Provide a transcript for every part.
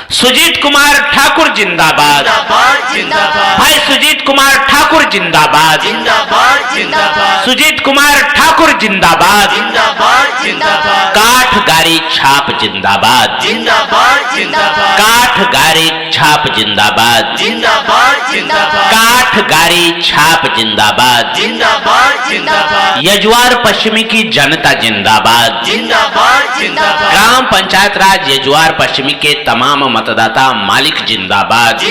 सुजीत कुमार ठाकुर जिंदाबाद, भाई सुजीत कुमार ठाकुर जिंदाबाद, सुजीत कुमार ठाकुर जिंदाबाद, काठ गारी छाप जिंदाबाद, काठ गारी छाप जिंदाबाद, काठ गारी छाप जिंदाबाद, यजुआर पश्चिमी की जनता जिंदाबाद, ग्राम पंचायत राज यजुआर पश्चिमी के तमाम मतदाता मालिक जिंदाबाद,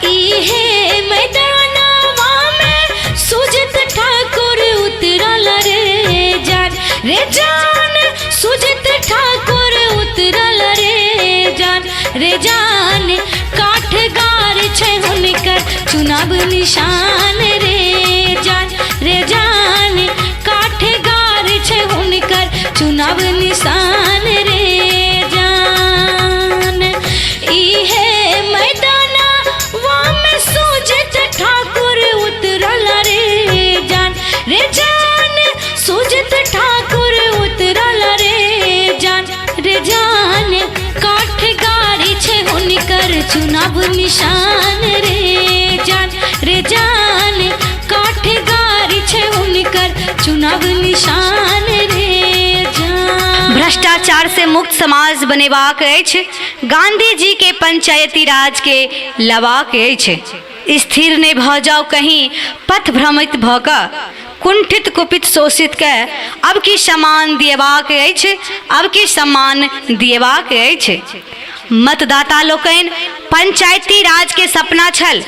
इहे मैदानवा में सुजीत ठाकुर उतरल रे जान सुजीत ठाकुर उतरल रे जान काठ गार छै हुनकर चुनाव निशान रे जान काठ गार छै हुनकर चुनाव निशान रे जान इहे मैदानवा में सुजीत ठाकुर उतरल रे जान सुजीत ठाकुर उतरल रे जान काठ गाड़ी छै हुनकर चुनाव निशान रे जान काठ गाड़ी छै हुनकर चुनाव निशान रे जान। भ्रष्टाचार से मुक्त समाज बनेबाक अछि, गांधी जी के पंचायती राज के लबाक अछि। स्थिर नहीं भ जाओ कहीं पथ भ्रमित भ क कुंठित कुपित शोषित के अब की सम्मान दिएबाक अछि, अब की सम्मान दिएबाक अछि। मतदाता लोकनि पंचायती राज के सपना छल,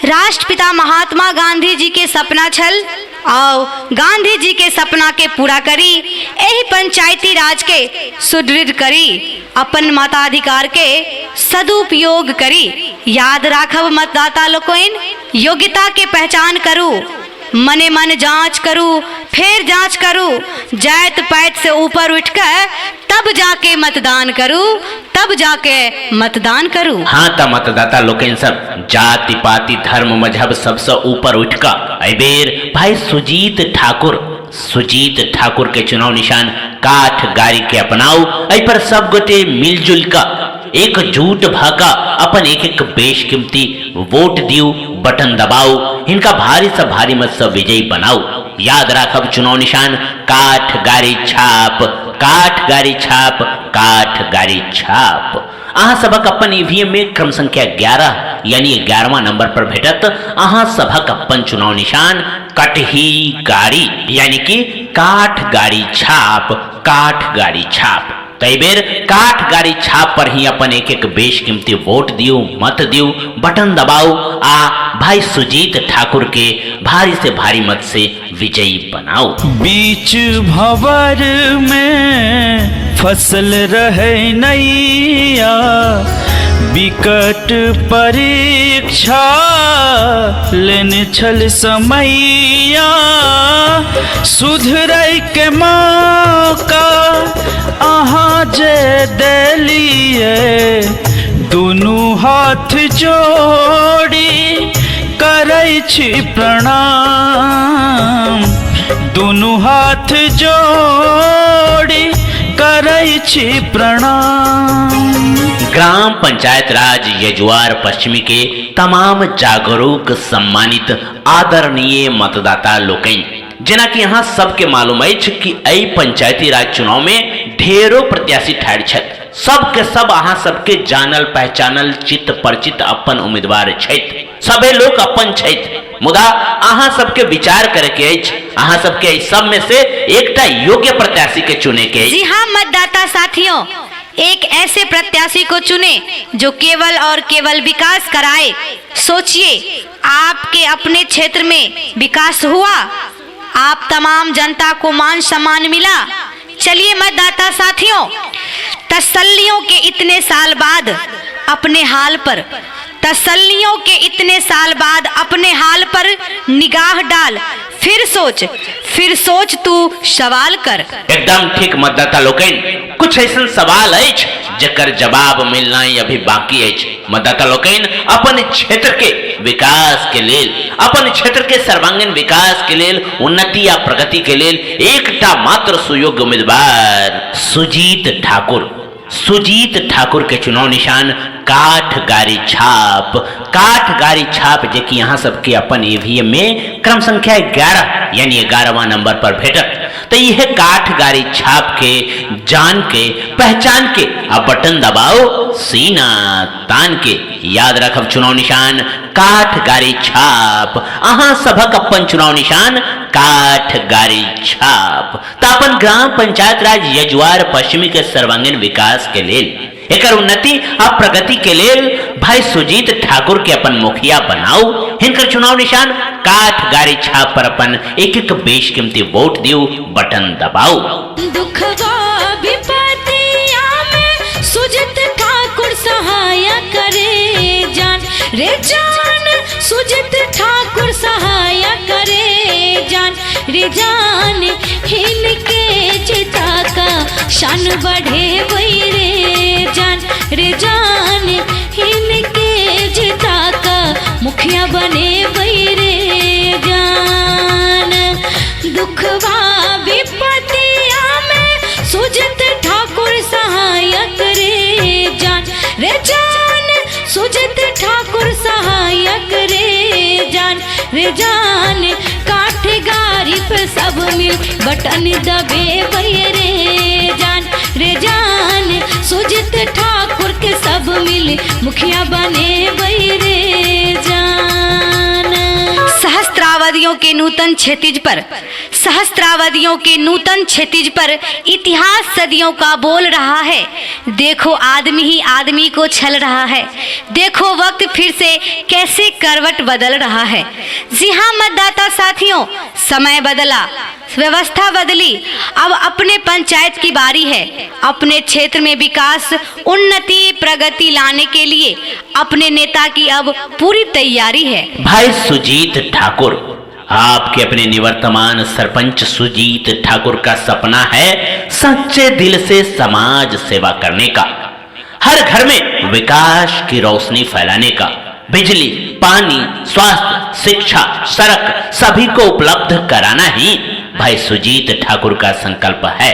राष्ट्रपिता महात्मा गांधी जी के सपना छल, आओ गांधी जी के सपना के पूरा करी, यही पंचायती राज के सुदृढ़ करी, अपन मताधिकार के सदुपयोग करी। याद राखब मतदाता लोकनि, योग्यता के पहचान करू, मने मन जांच करू, फिर जांच करू, जात पात से ऊपर उठकर तब जाके मतदान करू, तब जाके मतदान करू। हाँ त मतदाता लोकन सब जाति पाति धर्म मजहब सबसे ऊपर उठकर अबेर भाई सुजीत ठाकुर के चुनाव निशान काठ गारी के अपनाओ। ऐ पर सब गोटे मिलजुल का एकजुट भाका अपन एक एक बेशकीमती वोट दियो, बटन दबाओ, इनका भारी से भारी मत से विजयी बनाओ। याद राखब चुनाव निशान काठ गारी छाप, काठ गारी छाप, काठ गारी छाप। अहाँ सबक अपन ईवीएम में क्रम संख्या 11 यानी 11वां नंबर पर भेटत। अहाँ सबक अपन चुनाव निशान कटही गाड़ी यानी कि काठ गाड़ी छाप, काठ गाड़ी छाप। कई बेर काठ गाड़ी छाप पर ही अपन एक एक बेशकीमती वोट दियो, मत दियो, बटन दबाओ आ भाई सुजीत ठाकुर के भारी से भारी मत से विजयी बनाओ। बीच भंवर में फसल रहे नैया, विकट परीक्षा लेने छल समैया, सुधरै के मौका अहाँ जे देलिए, दुनू हाथ जोड़ी करै छी प्रणाम, दुनू हाथ जोड़ी करै छी प्रणाम। ग्राम पंचायत राज यजुआर पश्चिमी के तमाम जागरूक सम्मानित आदरणीय मतदाता लोकन, जना कि यहाँ सबके मालूम अछि कि एहि पंचायती राज चुनाव में ढेरों प्रत्याशी ठाढ़ छथि। सबके सब अहाँ सबके जानल पहचानल चित परिचित अपन उम्मीदवार छथि, सबे लोग अपन छथि, मुदा अहाँ सबके विचार करे के अछि, अहाँ सबके सब में से एकटा योग्य प्रत्याशी के चुने के। जी हाँ मतदाता साथियों, एक ऐसे प्रत्याशी को चुने जो केवल और केवल विकास कराए। सोचिए आपके अपने क्षेत्र में विकास हुआ, आप तमाम जनता को मान सम्मान मिला। चलिए मतदाता साथियों, तसल्लियों के इतने साल बाद अपने हाल पर, तसल्लियों के इतने साल बाद अपने हाल पर निगाह डाल, फिर सोच तू सवाल कर। एकदम ठीक मतदाता लोकन, कुछ ऐसा सवाल अछि जकर जवाब मिलना अभी बाकी है। मतदाता लोकन अपन क्षेत्र के विकास के लेल, अपन क्षेत्र के सर्वांगीण विकास के लेल, उन्नति या प्रगति के लेल एकटा मात्र सुयोग्य उम्मीदवार सुजीत ठाकुर। सुजीत ठाकुर के चुनाव निशान काठगारी छाप। काठगारी छाप जे कि यहाँ सबके अपन ईवीएम में क्रम संख्या 11 यानी 11वां नंबर पर भेटत। तो यह काठगारी छाप के जान के पहचान के अब बटन दबाओ, सीना तान के याद रखब चुनाव निशान काठगारी छाप। अहाँ सबक अपन चुनाव निशान काठगारी छाप। तो अपन ग्राम पंचायत राज यजुआर पश्चिमी के सर्वांगीण विकास के लेल, एकर उन्नति और प्रगति के लेल भाई सुजीत ठाकुर के अपन मुखिया बनाओ। हिनकर चुनाव निशान काठगारी छाप पर अपन एक एक बेशकीमती वोट दियो, बटन दबाओ। दुखवा विपत्तिया में सुजीत ठाकुर सहाय करे जान रे जान, सुजीत ठाकुर सहाय करे जान रे जान। हिनके जिता का शान बढ़े वही रे जान रे जान। हिनके जिता का मुखिया बने वही रे जान। दुखवा विपत्तिया में सुजीत ठाकुर सहाय करे जान रे जान, सुजीत ठाकुर सहाय करे जान रे जान। काठगारी पे सब मिल बटन दबे वही रे जान रे जान। सुजीत ठाकुर के सब मिल मुखिया बने वही रे जान। सहस्त्रावधियों के नूतन क्षितिज पर, सहस्त्रावधियों के नूतन क्षितिज पर इतिहास सदियों का बोल रहा है। देखो आदमी ही आदमी को छल रहा है, देखो वक्त फिर से कैसे करवट बदल रहा है। जी हाँ मतदाता साथियों, समय बदला, व्यवस्था बदली, अब अपने पंचायत की बारी है। अपने क्षेत्र में विकास, उन्नति, प्रगति लाने के लिए अपने नेता की अब पूरी तैयारी है। भाई सुजीत ठाकुर, आपके अपने निवर्तमान सरपंच सुजीत ठाकुर का सपना है सच्चे दिल से समाज सेवा करने का, हर घर में विकास की रोशनी फैलाने का, बिजली, पानी, स्वास्थ्य, शिक्षा, सड़क सभी को उपलब्ध कराना ही भाई सुजीत ठाकुर का संकल्प है।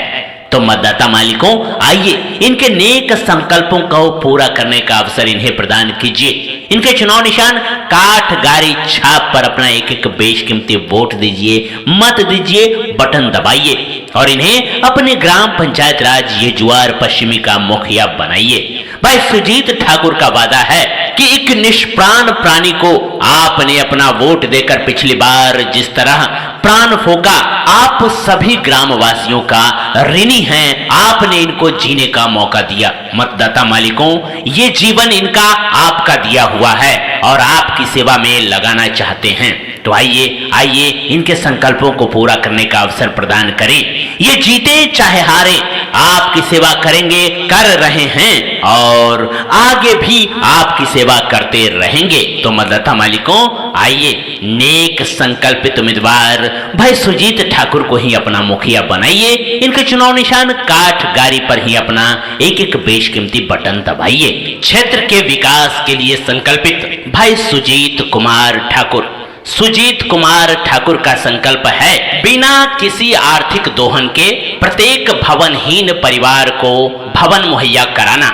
तो मतदाता मालिकों, आइए इनके नेक संकल्पों को पूरा करने का अवसर इन्हें प्रदान कीजिए। इनके चुनाव निशान काठगारी छाप पर अपना एक एक बेशकीमती वोट दीजिए, मत दीजिए, बटन दबाइए और इन्हें अपने ग्राम पंचायत राज यजुआर पश्चिमी का मुखिया बनाइए। भाई सुजीत ठाकुर का वादा है कि एक निष्प्राण प्राणी को आपने अपना वोट देकर पिछली बार जिस तरह प्राण फूंका, आप सभी ग्रामवासियों का ऋणी हैं। आपने इनको जीने का मौका दिया। मतदाता मालिकों, ये जीवन इनका आपका दिया हुआ है और आपकी सेवा में लगाना चाहते हैं। तो आइए इनके संकल्पों को पूरा करने का अवसर प्रदान करें। ये जीते चाहे हारे, आपकी सेवा करेंगे, कर रहे हैं और आगे भी आपकी सेवा करते रहेंगे। तो मतदाता मालिकों, आइए नेक संकल्पित उम्मीदवार भाई सुजीत ठाकुर को ही अपना मुखिया बनाइए। इनके चुनाव निशान काठगारी पर ही अपना एक एक बेशकीमती बटन दबाइए। क्षेत्र के विकास के लिए संकल्पित भाई सुजीत कुमार ठाकुर। सुजीत कुमार ठाकुर का संकल्प है बिना किसी आर्थिक दोहन के प्रत्येक भवनहीन परिवार को भवन मुहैया कराना।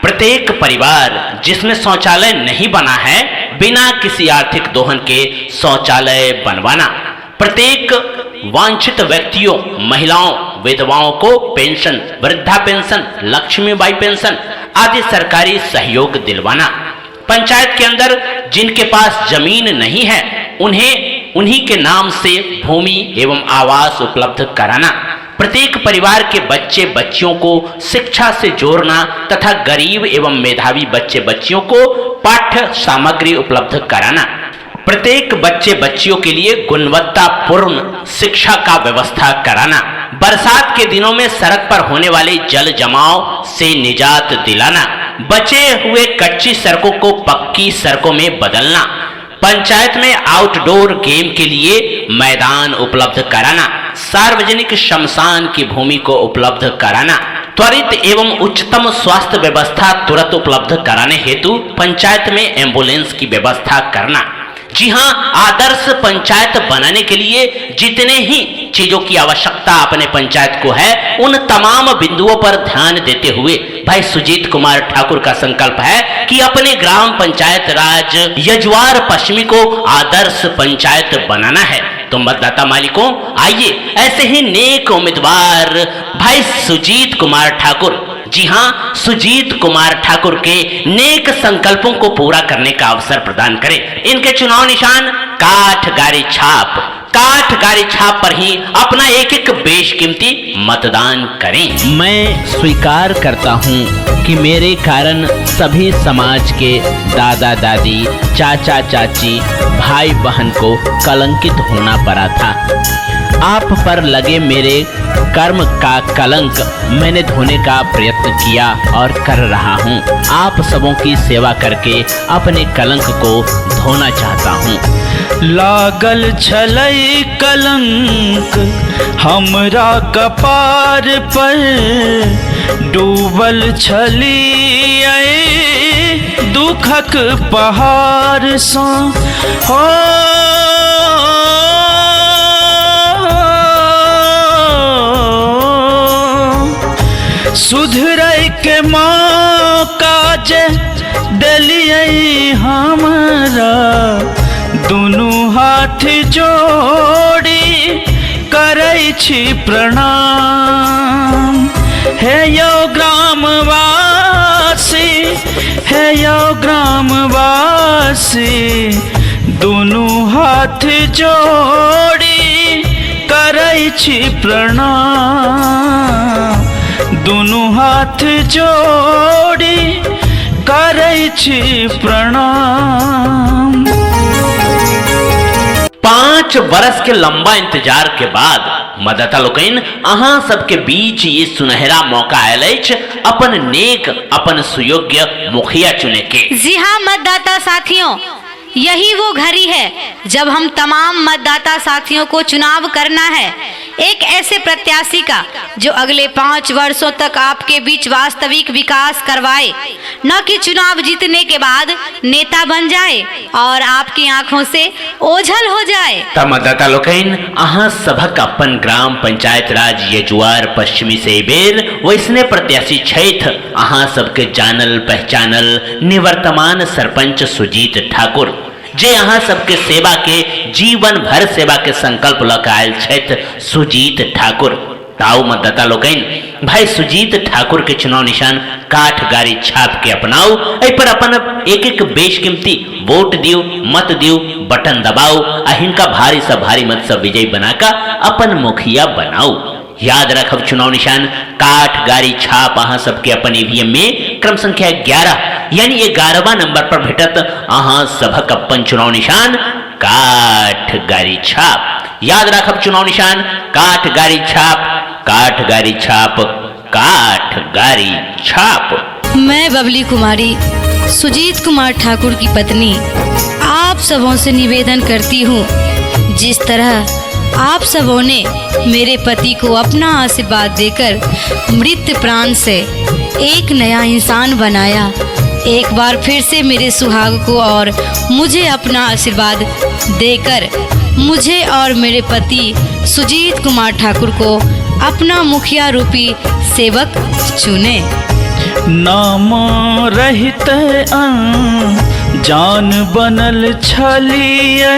प्रत्येक परिवार जिसमें शौचालय नहीं बना है, बिना किसी आर्थिक दोहन के शौचालय बनवाना। प्रत्येक वांछित व्यक्तियों, महिलाओं, विधवाओं को पेंशन, वृद्धा पेंशन, लक्ष्मीबाई पेंशन आदि सरकारी सहयोग दिलवाना। पंचायत के अंदर जिनके पास जमीन नहीं है, उन्हीं के नाम से भूमि एवं आवास उपलब्ध कराना। प्रत्येक परिवार के बच्चे बच्चियों को शिक्षा से जोड़ना तथा गरीब एवं मेधावी बच्चे बच्चियों को पाठ्य सामग्री उपलब्ध कराना। प्रत्येक बच्चे बच्चियों के लिए गुणवत्तापूर्ण शिक्षा का व्यवस्था कराना। बरसात के दिनों में सड़क पर होने वाले जल जमाव से निजात दिलाना। बचे हुए कच्ची सड़कों को पक्की सड़कों में बदलना। पंचायत में आउटडोर गेम के लिए मैदान उपलब्ध कराना। सार्वजनिक शमशान की भूमि को उपलब्ध कराना। त्वरित एवं उच्चतम स्वास्थ्य व्यवस्था तुरंत उपलब्ध कराने हेतु पंचायत में एम्बुलेंस की व्यवस्था करना। जी हाँ, आदर्श पंचायत बनाने के लिए जितने ही चीजों की आवश्यकता अपने पंचायत को है, उन तमाम बिंदुओं पर ध्यान देते हुए भाई सुजीत कुमार ठाकुर का संकल्प है कि अपने ग्राम पंचायत राज यजुआर पश्चिमी को आदर्श पंचायत बनाना है। तो मतदाता मालिकों, आइए ऐसे ही नेक उम्मीदवार भाई सुजीत कुमार ठाकुर, जी हाँ, सुजीत कुमार ठाकुर के नेक संकल्पों को पूरा करने का अवसर प्रदान करें। इनके चुनाव निशान काठगारी छाप, काठगारी छाप पर ही अपना एक एक बेशकीमती मतदान करें। मैं स्वीकार करता हूँ कि मेरे कारण सभी समाज के दादा दादी, चाचा चाची, भाई बहन को कलंकित होना पड़ा था। आप पर लगे मेरे कर्म का कलंक मैंने धोने का प्रयत्न किया और कर रहा हूँ। आप सबों की सेवा करके अपने कलंक को धोना चाहता हूँ। लागल छलई कलंक हमरा कपार पर, डूबल छली दुखक पहाड़ सा हो। सुधरै के मौका जे देलियै हमरा, दुनू हाथ जोड़ी करै छी प्रणाम। हे यौ ग्रामवासी, हे यौ ग्रामवासी, दुनू हाथ जोड़ी करै छी प्रणाम। दुनू हाथ जोड़ी करै छी प्रणाम। 5 वर्ष के लंबा इंतजार के बाद मतदाता लोकनि अहाँ सबके बीच ये सुनहरा मौका आयल अछि अपन नेक, अपन सुयोग्य मुखिया चुने के। जी हाँ मतदाता साथियों, यही वो घड़ी है जब हम तमाम मतदाता साथियों को चुनाव करना है, एक ऐसे प्रत्याशी का जो अगले 5 वर्षों तक आपके बीच वास्तविक विकास करवाए, न कि चुनाव जीतने के बाद नेता बन जाए और आपकी आंखों से ओझल हो जाए। मतदाता लोकनि अहाँ सभक अपन ग्राम पंचायत राज यजुआर पश्चिमी से बेर वैसने प्रत्याशी छथि अहाँ सबके जानल पहचानल निवर्तमान सरपंच सुजीत ठाकुर, जे अहाँ सबके सेवा के जीवन भर सेवा के संकल्प लऽ आयल छथि सुजीत ठाकुर। ताऊ मतदाता लोकनि भाई सुजीत ठाकुर के चुनाव निशान काठगारी छाप के अपनाऊ, एहि पर अपन एक एक बेशकीमती वोट दियो, मत दियो, बटन दबाओ आ हिनका भारी से भारी मत से विजयी बनाका अपन मुखिया बनाओ। याद रखब चुनाव निशान काठगारी छाप अहाँ सबके अपन ईवीएम में क्रम संख्या 11 यानी 11वां नंबर पर भेटत अहाँ सभक अपन चुनाव निशान काठगारी छाप। याद रखब चुनाव निशान काठगारी छाप, काठगारी छाप, काठगारी छाप। मैं बबली कुमारी सुजीत कुमार ठाकुर की पत्नी आप सबों से निवेदन करती हूँ, जिस तरह आप सबों ने मेरे पति को अपना आशीर्वाद देकर मृत प्राण से एक नया इंसान बनाया, एक बार फिर से मेरे सुहाग को और मुझे अपना आशीर्वाद देकर मुझे और मेरे पति सुजीत कुमार ठाकुर को अपना मुखिया रूपी सेवक चुने। नाम रहित जान बनल छलिए,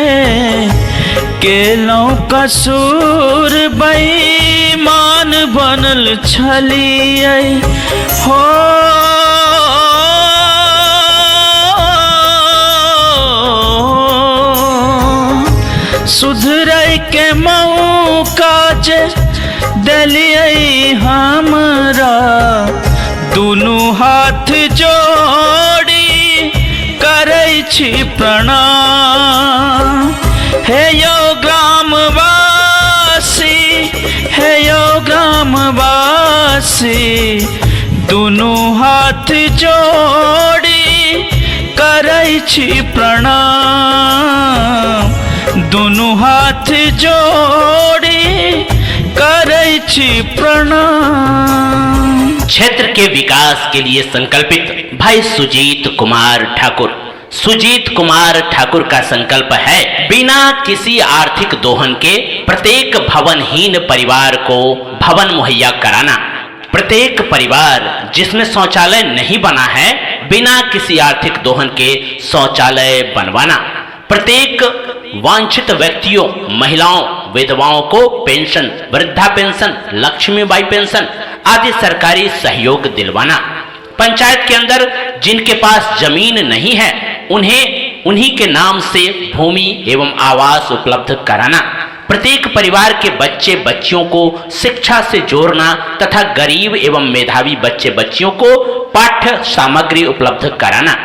केलौं कसूर बेईमान बनल छलिए हो। सुधरै के मौका जे देलियै हमरा, दुनू हाथ जोड़ी करै छी प्रणाम। हे यौ ग्रामवासी, हे यौ ग्रामवासी, दुनू हाथ जोड़ी करै छी प्रणाम। दुनू हाथ जोड़ी करै छी प्रणाम। क्षेत्र के विकास के लिए संकल्पित भाई सुजीत कुमार ठाकुर। सुजीत कुमार ठाकुर का संकल्प है बिना किसी आर्थिक दोहन के प्रत्येक भवनहीन परिवार को भवन मुहैया कराना। प्रत्येक परिवार जिसमें शौचालय नहीं बना है बिना किसी आर्थिक दोहन के शौचालय बनवाना। प्रत्येक वांछित व्यक्तियों, महिलाओं, विधवाओं को पेंशन, वृद्धा पेंशन, लक्ष्मीबाई पेंशन आदि सरकारी सहयोग दिलवाना। पंचायत के अंदर जिनके पास जमीन नहीं है उन्हें उन्हीं के नाम से भूमि एवं आवास उपलब्ध कराना। प्रत्येक परिवार के बच्चे बच्चियों को शिक्षा से जोड़ना तथा गरीब एवं मेधावी बच्चे बच्चियों को पाठ्य सामग्री उपलब्ध कराना।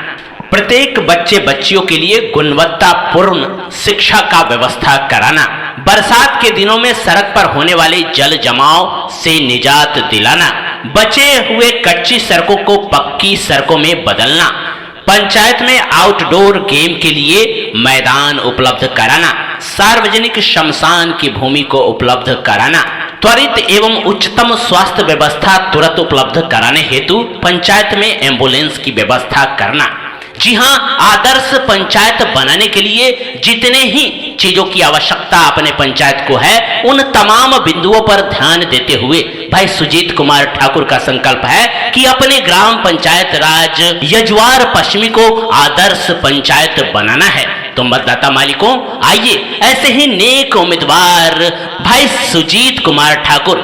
प्रत्येक बच्चे बच्चियों के लिए गुणवत्तापूर्ण शिक्षा का व्यवस्था कराना। बरसात के दिनों में सड़क पर होने वाले जल जमाव से निजात दिलाना। बचे हुए कच्ची सड़कों को पक्की सड़कों में बदलना। पंचायत में आउटडोर गेम के लिए मैदान उपलब्ध कराना। सार्वजनिक शमशान की भूमि को उपलब्ध कराना। त्वरित एवं उच्चतम स्वास्थ्य व्यवस्था तुरंत उपलब्ध कराने हेतु पंचायत में एम्बुलेंस की व्यवस्था करना। जी हाँ, आदर्श पंचायत बनाने के लिए जितने ही चीजों की आवश्यकता अपने पंचायत को है उन तमाम बिंदुओं पर ध्यान देते हुए भाई सुजीत कुमार ठाकुर का संकल्प है कि अपने ग्राम पंचायत राज यजुआर पश्चिमी को आदर्श पंचायत बनाना है। तो मतदाता मालिकों, आइए ऐसे ही नेक उम्मीदवार भाई सुजीत कुमार ठाकुर